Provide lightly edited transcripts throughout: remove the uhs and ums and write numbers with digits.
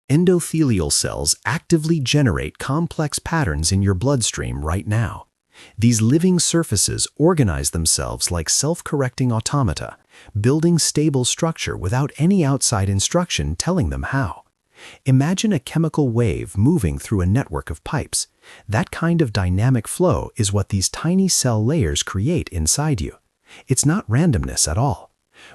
Endothelial cells actively generate complex patterns in your bloodstream right now. These living surfaces organize themselves like self-correcting automata, building stable structure without any outside instruction telling them how. Imagine a chemical wave moving through a network of pipes. That kind of dynamic flow is what these tiny cell layers create inside you. It's not randomness at all.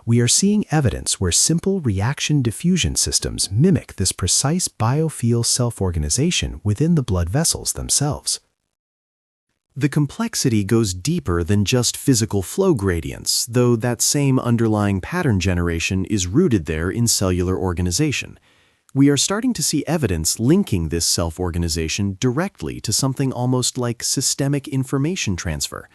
We are seeing evidence where simple reaction diffusion systems mimic this precise biofield self-organization within the blood vessels themselves. The complexity goes deeper than just physical flow gradients, though that same underlying pattern generation is rooted there in cellular organization. We are starting to see evidence linking this self-organization directly to something almost like systemic information transfer.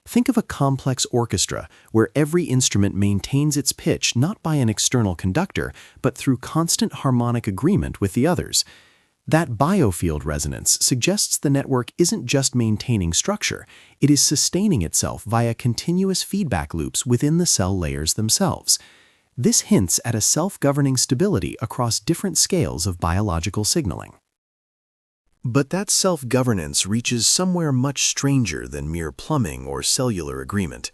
Think of a complex orchestra where every instrument maintains its pitch not by an external conductor, but through constant harmonic agreement with the others. That biofield resonance suggests the network isn't just maintaining structure, it is sustaining itself via continuous feedback loops within the cell layers themselves. This hints at a self-governing stability across different scales of biological signaling. But that self-governance reaches somewhere much stranger than mere plumbing or cellular agreement.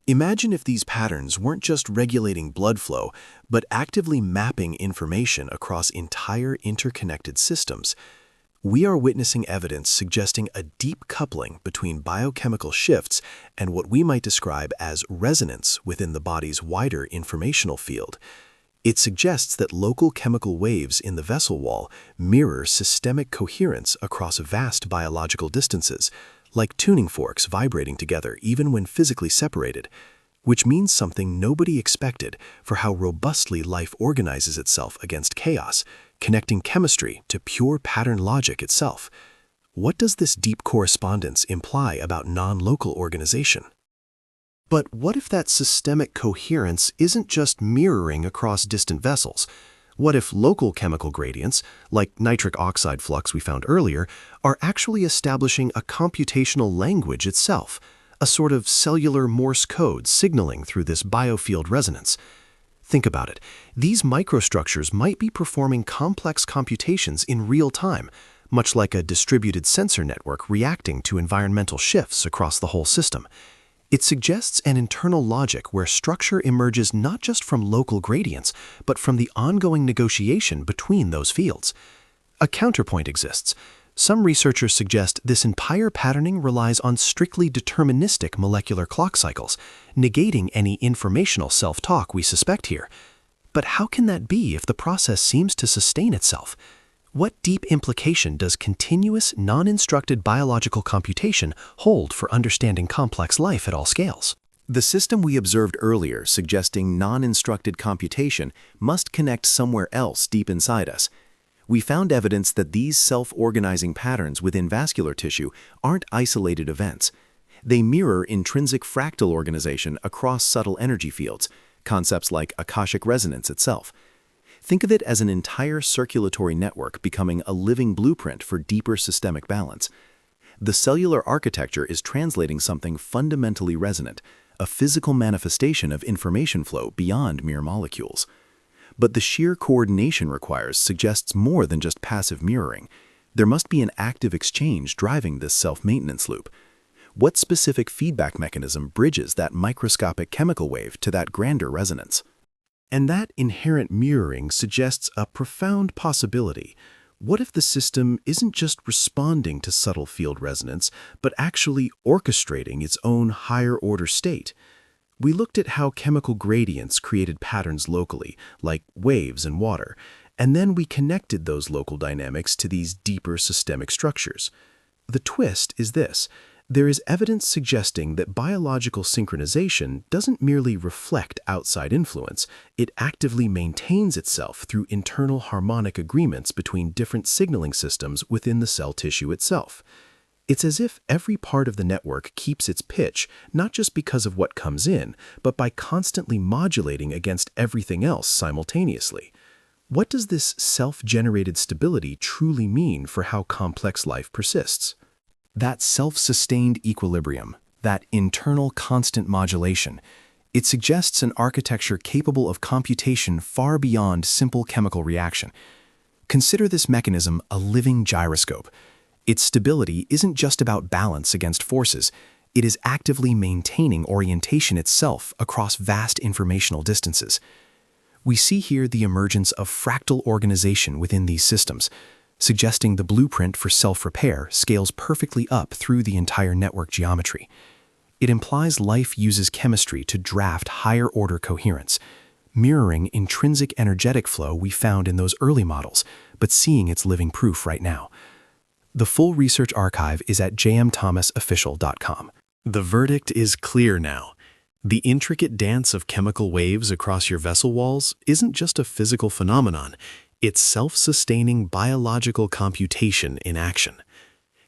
Imagine if these patterns weren't just regulating blood flow, but actively mapping information across entire interconnected systems. We are witnessing evidence suggesting a deep coupling between biochemical shifts and what we might describe as resonance within the body's wider informational field. It suggests that local chemical waves in the vessel wall mirror systemic coherence across vast biological distances, like tuning forks vibrating together even when physically separated, which means something nobody expected for how robustly life organizes itself against chaos, connecting chemistry to pure pattern logic itself. What does this deep correspondence imply about non-local organization? But what if that systemic coherence isn't just mirroring across distant vessels? What if local chemical gradients, like nitric oxide flux we found earlier, are actually establishing a computational language itself, a sort of cellular Morse code signaling through this biofield resonance? Think about it. These microstructures might be performing complex computations in real time, much like a distributed sensor network reacting to environmental shifts across the whole system. It suggests an internal logic where structure emerges not just from local gradients, but from the ongoing negotiation between those fields. A counterpoint exists. Some researchers suggest this entire patterning relies on strictly deterministic molecular clock cycles, negating any informational self-talk we suspect here. But how can that be if the process seems to sustain itself? What deep implication does continuous, non-instructed biological computation hold for understanding complex life at all scales? The system we observed earlier, suggesting non-instructed computation, must connect somewhere else deep inside us. We found evidence that these self-organizing patterns within vascular tissue aren't isolated events. They mirror intrinsic fractal organization across subtle energy fields, concepts like Akashic resonance itself. Think of it as an entire circulatory network becoming a living blueprint for deeper systemic balance. The cellular architecture is translating something fundamentally resonant, a physical manifestation of information flow beyond mere molecules. But the sheer coordination required suggests more than just passive mirroring. There must be an active exchange driving this self-maintenance loop. What specific feedback mechanism bridges that microscopic chemical wave to that grander resonance? And that inherent mirroring suggests a profound possibility. What if the system isn't just responding to subtle field resonance, but actually orchestrating its own higher-order state? We looked at how chemical gradients created patterns locally, like waves in water, and then we connected those local dynamics to these deeper systemic structures. The twist is this. There is evidence suggesting that biological synchronization doesn't merely reflect outside influence, it actively maintains itself through internal harmonic agreements between different signaling systems within the cell tissue itself. It's as if every part of the network keeps its pitch, not just because of what comes in, but by constantly modulating against everything else simultaneously. What does this self-generated stability truly mean for how complex life persists? That self-sustained equilibrium, that internal constant modulation, it suggests an architecture capable of computation far beyond simple chemical reaction. Consider this mechanism a living gyroscope. Its stability isn't just about balance against forces, it is actively maintaining orientation itself across vast informational distances. We see here the emergence of fractal organization within these systems, suggesting the blueprint for self-repair scales perfectly up through the entire network geometry. It implies life uses chemistry to draft higher-order coherence, mirroring intrinsic energetic flow we found in those early models, but seeing its living proof right now. The full research archive is at jmthomasofficial.com. The verdict is clear now. The intricate dance of chemical waves across your vessel walls isn't just a physical phenomenon, it's self-sustaining biological computation in action.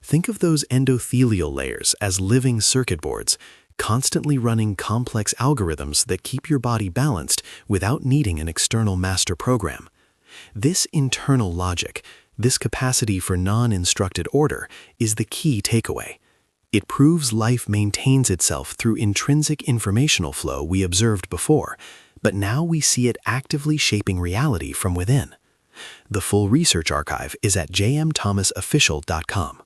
Think of those endothelial layers as living circuit boards, constantly running complex algorithms that keep your body balanced without needing an external master program. This internal logic, this capacity for non-instructed order, is the key takeaway. It proves life maintains itself through intrinsic informational flow we observed before, but now we see it actively shaping reality from within. The full research archive is at jmthomasofficial.com.